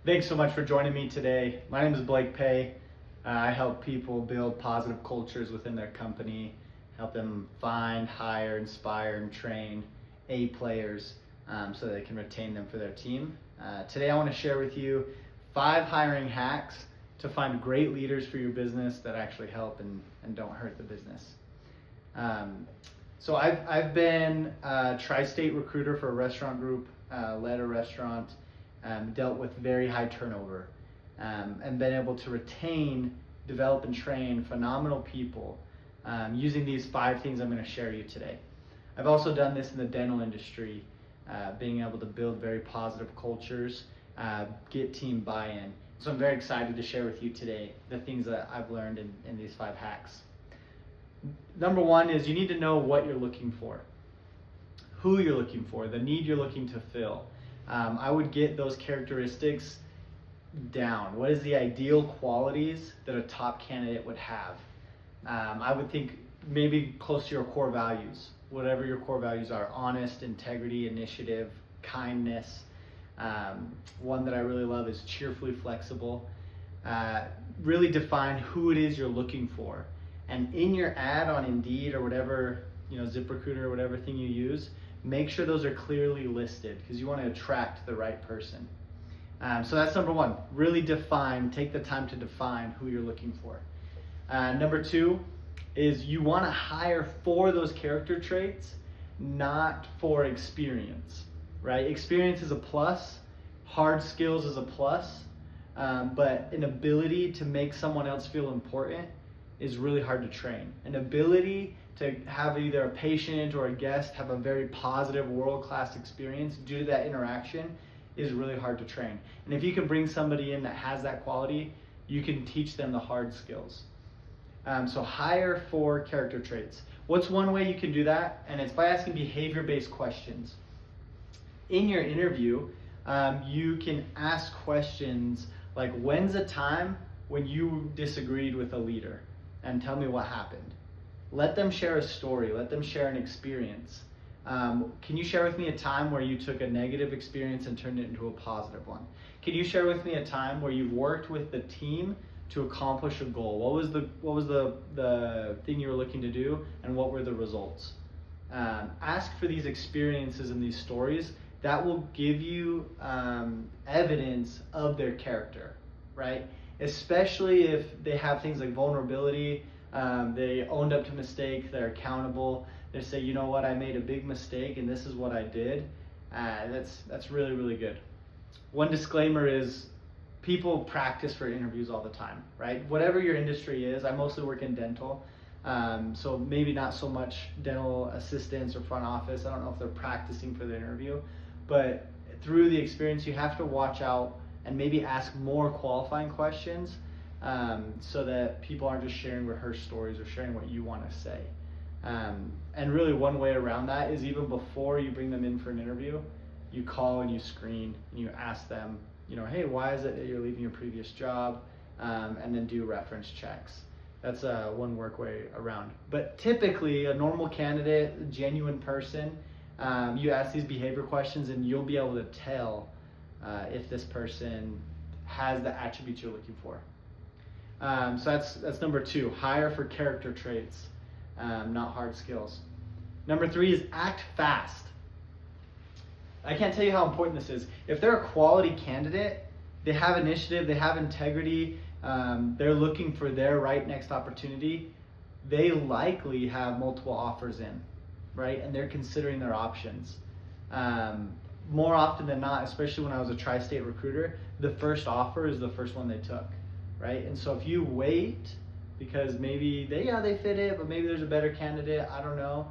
Thanks so much for joining me today. My name is Blake Pay. I help people build positive cultures within their company, help them find, hire, inspire, and train A players so that they can retain them for their team. Today I want to share with you 5 hiring hacks to find great leaders for your business that actually help and don't hurt the business. So I've been a tri-state recruiter for a restaurant group, led a restaurant, dealt with very high turnover, and been able to retain, develop, and train phenomenal people using these 5 things I'm going to share with you today. I've also done this in the dental industry, being able to build very positive cultures, get team buy-in. So I'm very excited to share with you today the things that I've learned in these 5 hacks. Number 1 is you need to know what you're looking for, who you're looking for, the need you're looking to fill. I would get those characteristics down. What is the ideal qualities that a top candidate would have? I would think maybe close to your core values, whatever your core values are: honest, integrity, initiative, kindness. One that I really love is cheerfully flexible. Really define who it is you're looking for. And in your ad on Indeed or whatever, ZipRecruiter or whatever thing you use, make sure those are clearly listed because you want to attract the right person. So that's number 1. Really define, take the time to define who you're looking for. Number 2 is you want to hire for those character traits, not for experience, right? Experience is a plus, hard skills is a plus, but an ability to make someone else feel important is really hard to train. An ability to have either a patient or a guest have a very positive world-class experience due to that interaction is really hard to train. And if you can bring somebody in that has that quality, you can teach them the hard skills. So hire for character traits. What's one way you can do that? And it's by asking behavior-based questions. In your interview, you can ask questions like, when's a time when you disagreed with a leader? And tell me what happened. Let them share a story. Let them share an experience. Can you share with me a time where you took a negative experience and turned it into a positive one? Can you share with me a time where you worked with the team to accomplish a goal? What was the thing you were looking to do, and what were the results? Ask for these experiences and these stories. That will give you evidence of their character, right? Especially if they have things like vulnerability, they owned up to mistake, they're accountable, they say, you know what, I made a big mistake and this is what I did. That's really, really good. One disclaimer is people practice for interviews all the time, right? Whatever your industry is, I mostly work in dental, so maybe not so much dental assistants or front office. I don't know if they're practicing for the interview, but through the experience, you have to watch out and maybe ask more qualifying questions so that people aren't just sharing rehearsed stories or sharing what you want to say. And really one way around that is even before you bring them in for an interview, you call and you screen and you ask them, hey, why is it that you're leaving your previous job? And then do reference checks. That's one work way around. But typically a normal candidate, a genuine person, you ask these behavior questions and you'll be able to tell if this person has the attributes you're looking for. So that's number 2. Hire for character traits, not hard skills. Number 3 is act fast. I can't tell you how important this is. If they're a quality candidate, they have initiative, they have integrity, they're looking for their right next opportunity, they likely have multiple offers in, right? And they're considering their options. More often than not, especially when I was a tri-state recruiter, the first offer is the first one they took, right? And so if you wait, because maybe they fit it, but maybe there's a better candidate, I don't know,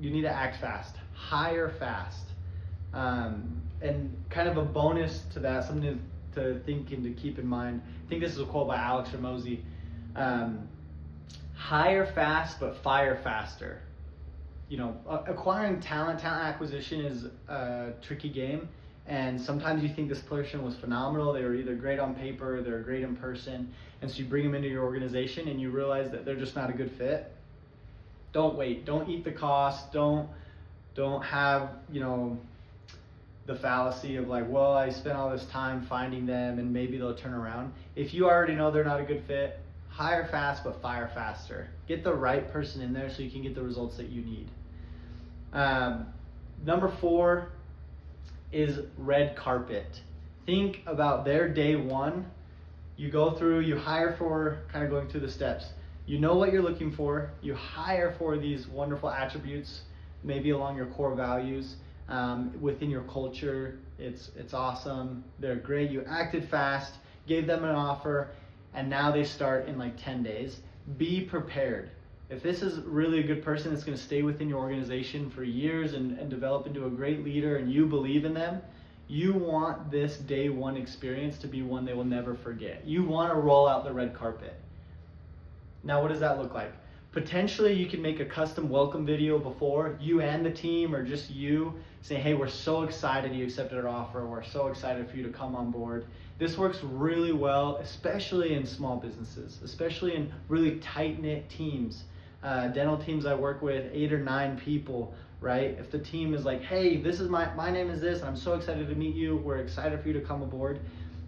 you need to act fast, hire fast. And kind of a bonus to that, something to think and to keep in mind, I think this is a quote by Alex Ramosi, hire fast but fire faster. Acquiring talent acquisition is a tricky game, and sometimes you think this person was phenomenal, they were either great on paper or they're great in person, and so you bring them into your organization and you realize that they're just not a good fit. Don't wait, don't eat the cost, don't have the fallacy of like, well, I spent all this time finding them and maybe they'll turn around. If you already know they're not a good fit, hire fast but fire faster. Get the right person in there so you can get the results that you need. Number 4 is red carpet. Think about their day one. You go through, you hire for, kind of going through the steps. You know what you're looking for. You hire for these wonderful attributes, maybe along your core values, within your culture. It's awesome. They're great. You acted fast, gave them an offer, and now they start in like 10 days. Be prepared. If this is really a good person that's going to stay within your organization for years and develop into a great leader, and you believe in them, you want this day one experience to be one they will never forget. You want to roll out the red carpet. Now, what does that look like? Potentially, you can make a custom welcome video before you and the team, or just you, say, hey, we're so excited you accepted our offer. We're so excited for you to come on board. This works really well, especially in small businesses, especially in really tight-knit teams. Dental teams I work with, 8 or 9 people, right? If the team is like, hey, this is my name is this, and I'm so excited to meet you, we're excited for you to come aboard,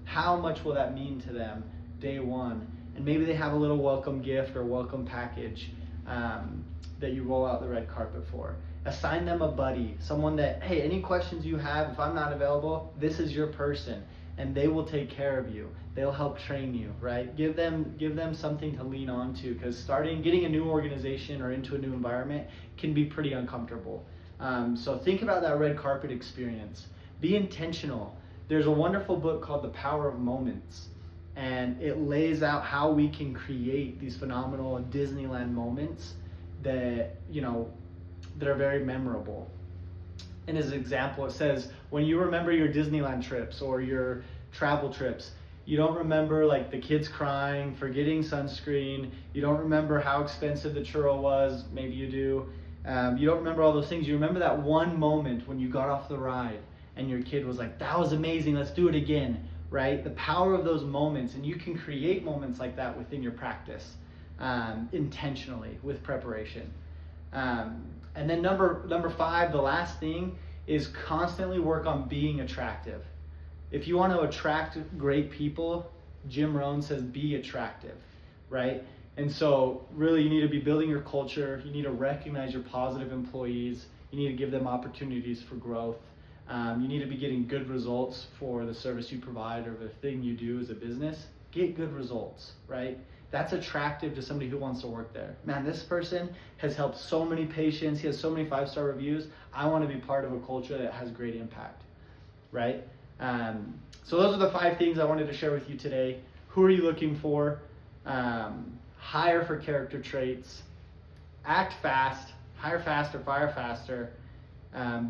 how much will that mean to them day one? And maybe they have a little welcome gift or welcome package that you roll out the red carpet for. Assign them a buddy, someone that, hey, any questions you have, if I'm not available, this is your person, and they will take care of you. They'll help train you, right? Give them something to lean on to, because getting a new organization or into a new environment can be pretty uncomfortable. So think about that red carpet experience. Be intentional. There's a wonderful book called The Power of Moments, and it lays out how we can create these phenomenal Disneyland moments that, that are very memorable. And as an example, it says, when you remember your Disneyland trips or your travel trips, you don't remember like the kids crying, forgetting sunscreen. You don't remember how expensive the churro was. Maybe you do. You don't remember all those things. You remember that one moment when you got off the ride and your kid was like, that was amazing, let's do it again, right? The power of those moments, and you can create moments like that within your practice, intentionally with preparation. And then number 5, the last thing, is constantly work on being attractive. If you want to attract great people, Jim Rohn says be attractive, right? And so really you need to be building your culture. You need to recognize your positive employees. You need to give them opportunities for growth. You need to be getting good results for the service you provide or the thing you do as a business. Get good results, right? That's attractive to somebody who wants to work there. Man, this person has helped so many patients. He has so many 5-star reviews. I want to be part of a culture that has great impact, right? So those are the 5 things I wanted to share with you today. Who are you looking for? Hire for character traits. Act fast. Hire faster, fire faster.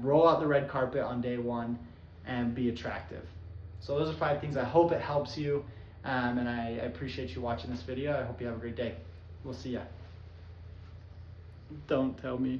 Roll out the red carpet on day one, and be attractive. So those are 5 things. I hope it helps you. And I appreciate you watching this video. I hope you have a great day. We'll see ya. Don't tell me.